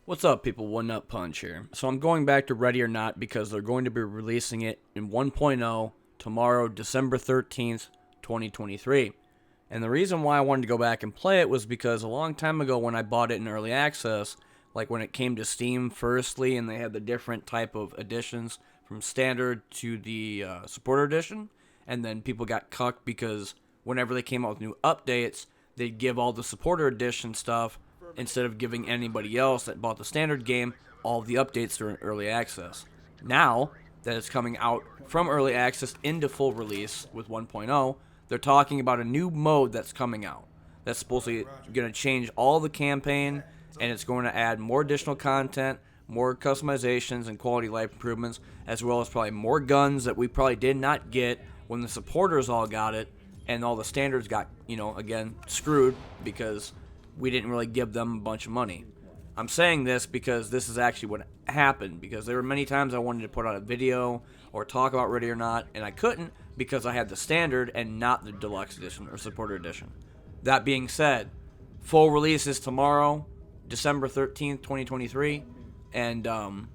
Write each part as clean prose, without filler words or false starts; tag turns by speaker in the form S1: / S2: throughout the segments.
S1: What's up, people? One Nut Punch here. So I'm going back to Ready or Not because they're going to be releasing it in 1.0 tomorrow, December 13th, 2023. And the reason why I wanted to go back and play it was because a long time ago when I bought it in early access, like when it came to Steam firstly and they had the different type of editions from standard to the supporter edition, and then people got cucked because whenever they came out with new updates, they'd give all the supporter edition stuff instead of giving anybody else that bought the standard game all the updates during early access. Now that it's coming out from early access into full release with 1.0, they're talking about a new mode that's coming out that's supposedly going to change all the campaign, and it's going to add more additional content, more customizations and quality life improvements, as well as probably more guns that we probably did not get when the supporters all got it, and all the standards got, again, screwed because we didn't really give them a bunch of money. I'm saying this because this is actually what happened, because there were many times I wanted to put out a video or talk about Ready or Not, and I couldn't because I had the standard and not the deluxe edition or supporter edition. That being said, full release is tomorrow, December 13th, 2023, and I'm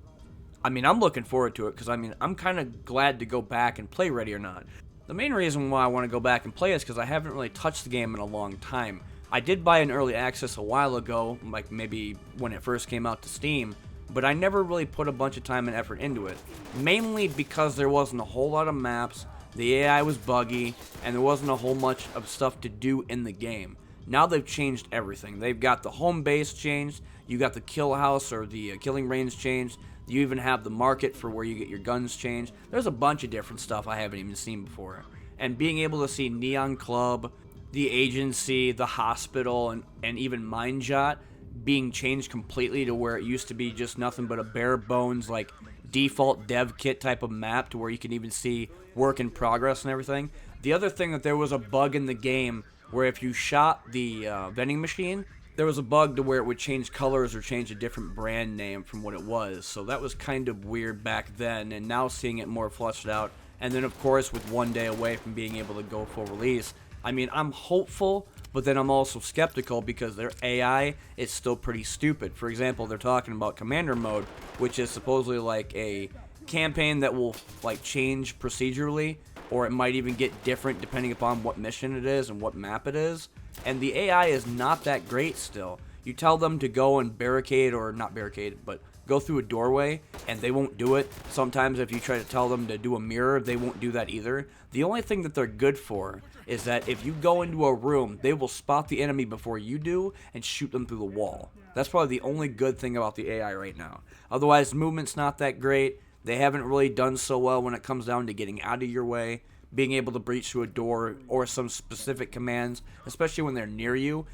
S1: looking forward to it because I'm kind of glad to go back and play Ready or Not. The main reason why I want to go back and play is because I haven't really touched the game in a long time. I did buy an early access a while ago, like maybe when it first came out to Steam, but I never really put a bunch of time and effort into it. Mainly because there wasn't a whole lot of maps, the AI was buggy, and there wasn't a whole much of stuff to do in the game. Now they've changed everything. They've got the home base changed, you got the kill house or the killing range changed, you even have the market for where you get your guns changed. There's a bunch of different stuff I haven't even seen before. And being able to see Neon Club, the agency, the hospital, and even Mindjot being changed completely to where it used to be just nothing but a bare bones, like, default dev kit type of map to where you can even see work in progress and everything. The other thing that there was a bug in the game where if you shot the vending machine, there was a bug to where it would change colors or change a different brand name from what it was. So that was kind of weird back then, and now seeing it more fleshed out. And then, of course, with one day away from being able to go full release, I'm hopeful, but then I'm also skeptical because their AI is still pretty stupid. For example, they're talking about Commander Mode, which is supposedly like a campaign that will like change procedurally, or it might even get different depending upon what mission it is and what map it is. And the AI is not that great still. You tell them to go and barricade, or not barricade, but go through a doorway, and they won't do it. Sometimes if you try to tell them to do a mirror, they won't do that either. The only thing that they're good for is that if you go into a room, they will spot the enemy before you do and shoot them through the wall. That's probably the only good thing about the AI right now. Otherwise, movement's not that great. They haven't really done so well when it comes down to getting out of your way, being able to breach through a door, or some specific commands, especially when they're near you.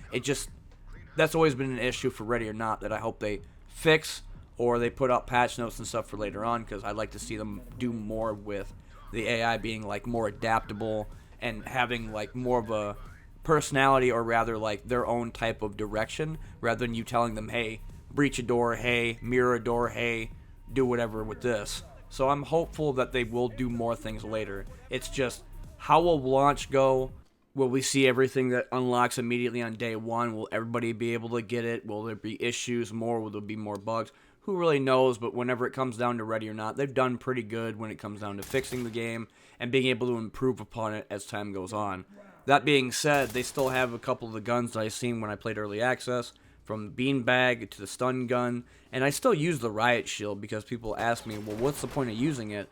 S1: That's always been an issue for Ready or Not that I hope they fix, or they put out patch notes and stuff for later on, because I'd like to see them do more with the AI being like more adaptable and having like more of a personality, or rather like their own type of direction, rather than you telling them, hey, breach a door, hey, mirror a door, hey, do whatever with this. So I'm hopeful that they will do more things later. It's just, how will launch go? Will we see everything that unlocks immediately on day one? Will everybody be able to get it? Will there be issues more? Will there be more bugs? Who really knows? But whenever it comes down to Ready or Not, they've done pretty good when it comes down to fixing the game and being able to improve upon it as time goes on. That being said, they still have a couple of the guns that I seen when I played early access, from the beanbag to the stun gun, and I still use the riot shield because people ask me, well, what's the point of using it?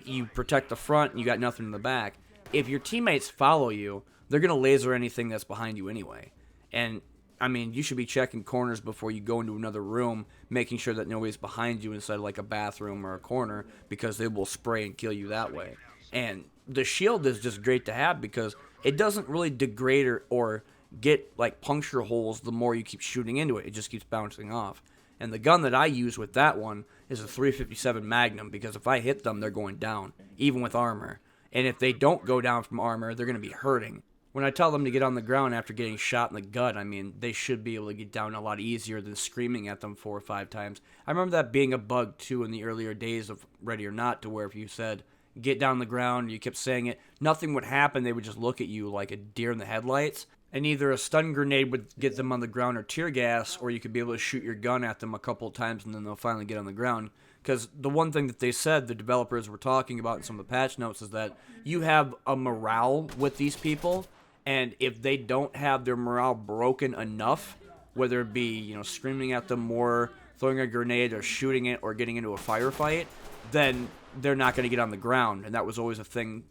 S1: You protect the front and you got nothing in the back. If your teammates follow you, they're going to laser anything that's behind you anyway. And, you should be checking corners before you go into another room, making sure that nobody's behind you inside like a bathroom or a corner, because they will spray and kill you that way. And the shield is just great to have because it doesn't really degrade or get like puncture holes the more you keep shooting into it. It just keeps bouncing off. And the gun that I use with that one is a 357 Magnum, because if I hit them, they're going down, even with armor. And if they don't go down from armor, they're going to be hurting. When I tell them to get on the ground after getting shot in the gut, they should be able to get down a lot easier than screaming at them 4 or 5 times. I remember that being a bug too in the earlier days of Ready or Not, to where if you said, get down the ground, you kept saying it, nothing would happen. They would just look at you like a deer in the headlights. And either a stun grenade would get them on the ground or tear gas, or you could be able to shoot your gun at them a couple of times and then they'll finally get on the ground. Because the one thing that they said, the developers were talking about in some of the patch notes, is that you have a morale with these people, and if they don't have their morale broken enough, whether it be, screaming at them more, throwing a grenade, or shooting it, or getting into a firefight, then they're not going to get on the ground. And that was always a thing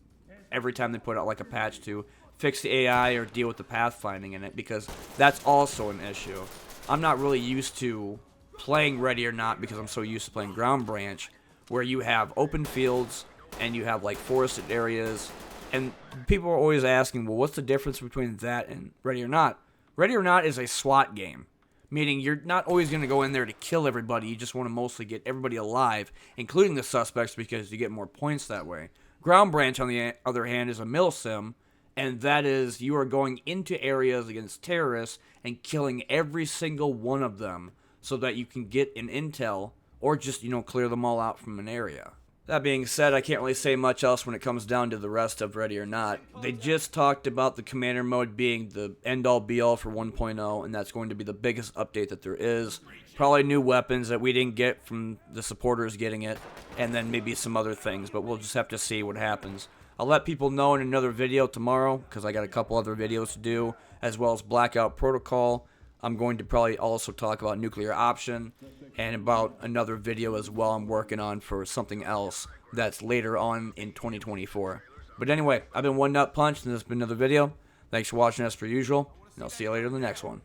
S1: every time they put out like a patch to fix the AI or deal with the pathfinding in it, because that's also an issue. I'm not really used to playing Ready or Not because I'm so used to playing Ground Branch, where you have open fields and you have like forested areas, and people are always asking, well, what's the difference between that and Ready or Not? Ready or Not is a SWAT game, meaning you're not always going to go in there to kill everybody. You just want to mostly get everybody alive, including the suspects, because you get more points that way. Ground Branch, on the other hand, is a mill sim, and that is you are going into areas against terrorists and killing every single one of them so that you can get an intel or just, clear them all out from an area. That being said, I can't really say much else when it comes down to the rest of Ready or Not. They just talked about the commander mode being the end-all be-all for 1.0, and that's going to be the biggest update that there is. Probably new weapons that we didn't get from the supporters getting it, and then maybe some other things, but we'll just have to see what happens. I'll let people know in another video tomorrow, because I got a couple other videos to do, as well as Blackout Protocol. I'm going to probably also talk about Nuclear Option, and about another video as well I'm working on for something else that's later on in 2024. But anyway, I've been One Nut Punch, and this has been another video. Thanks for watching as per usual, and I'll see you later in the next one.